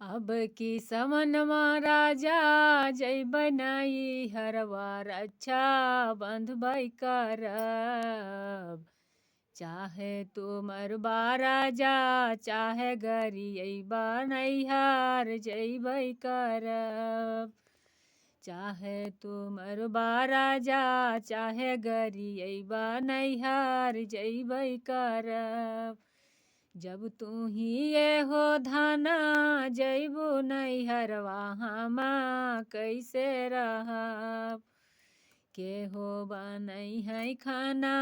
अब की समनमा राजा जैबै नाई हरवा रक्षा बंधबै करब। चाहे तुमर बा राजा चाहे गरियबा नैहर जैबै करब। चाहे तुमर बा राजा चाहे गरियबा नैहर जैबै करब। जब तू ही ये हो धाना जैबू नैहरवा हमा कैसे रहब। के हो बनई है खाना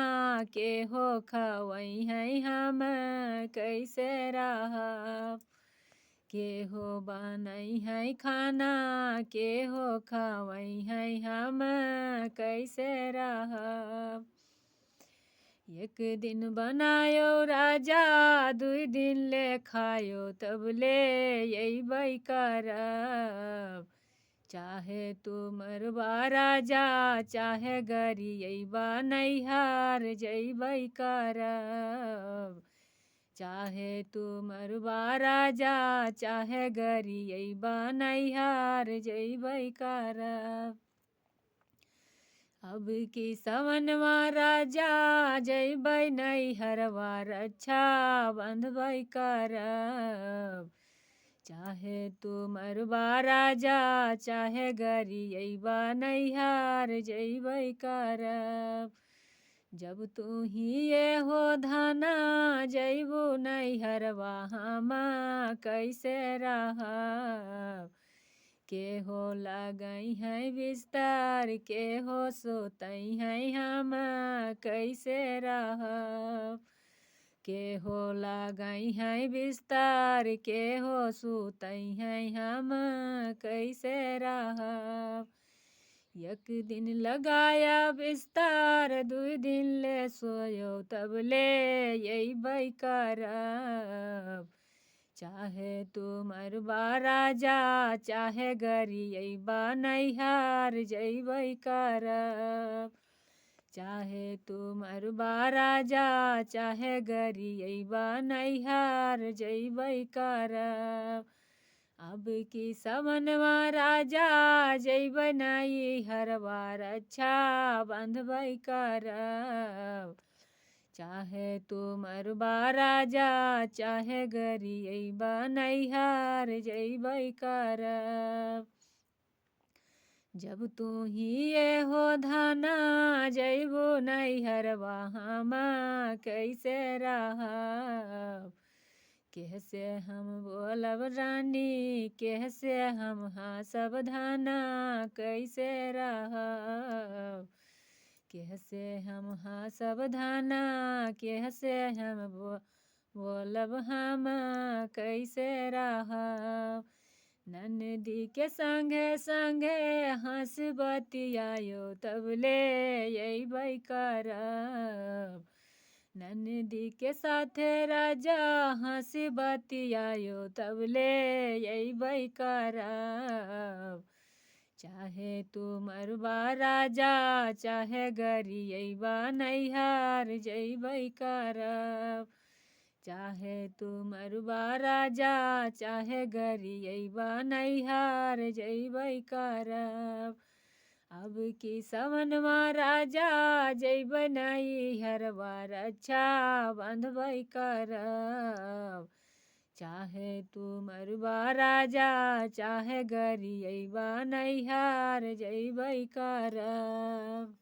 के हो खवई है हम कैसे रहब। के हो बनई है खाना के हो खवई है हम कैसे रहब। एक दिन बनायो राजा दुई दिन ले खायो तब ले अइबै करब। चाहे तुमर बा राजा चाहे गरियबा नैहर जैबै करब। चाहे तुमर बा राजा चाहे गरियबा नैहर जैबै करब। अब की सवनवा राजा जैबै नैहरवा रक्षा बंधबै करब। चाहे तुमर बा राजा चाहे गरियबा नैहर जैबै करब। जब तू ही ये हो धाना जैबू नैहरवा हमा कैसे रहब। के हो लगई है बिस्तर के हो सोतई है हम कैसे रहब। के हो लगई है बिस्तर के हो सोतई है हम कैसे रहब। एक दिन लगाया बिस्तर दुई दिन ले सोयो तब ले अइबै करब। चाहे तुमर बा राजा चाहे गरियबा नैहर जैबै करब। चाहे तुमर बा राजा चाहे गरियबा नैहर जैबै करब। अब की सवनवा राजा जैबै नैहरवा रक्षा बंधबै करब। चाहे तुमर बा राजा चाहे गरियबा नैहर जैबै करब। जब तू ही ये हो धाना जैबू नैहरवा हमा कैसे रहब। कैसे हम बोलब रानी कैसे हम हँसब धाना कैसे रहब। कैसे हम हँसब धाना कैसे हम बोलब हम कैसे रहब। ननदी के संगे संगे हँस बतियायो तब ले अइबै करब। ननदी के साथे राजा हँस बतियायो तब ले अइबै करब। चाहे तुमर बा राजा चाहे गरियबा नैहर जैबै करब। चाहे तुमर बा राजा चाहे गरियबा नैहर जैबै करब। अब की सवनवा राजा जैबै नैहरवा रक्षा बंधबै करब। चाहे तुमर बा राजा चाहे गरियबा नैहर जैबै करब।